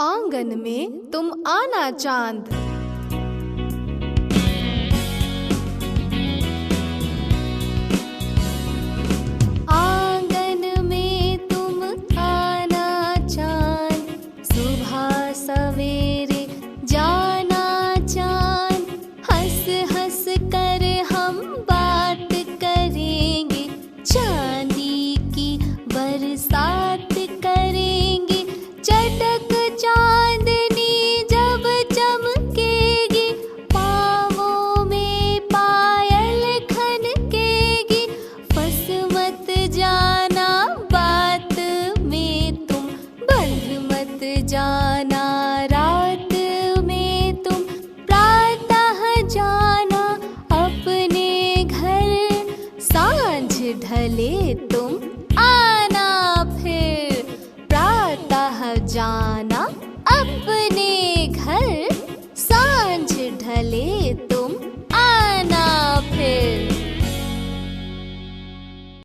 आंगन में तुम आना चांद। आंगन में तुम आना चांद, सुबह सवेरे जाना चांद। हंस हंस कर हम बात करेंगे, चांदी की बरसात करेंगे। चटक चांदनी जब चमकेगी, पाँवों में पायल खनकेगी। फंस मत जाना बात में तुम, बंध मत जाना रात में तुम। प्रातः जाना अपने घर, सांझ ढले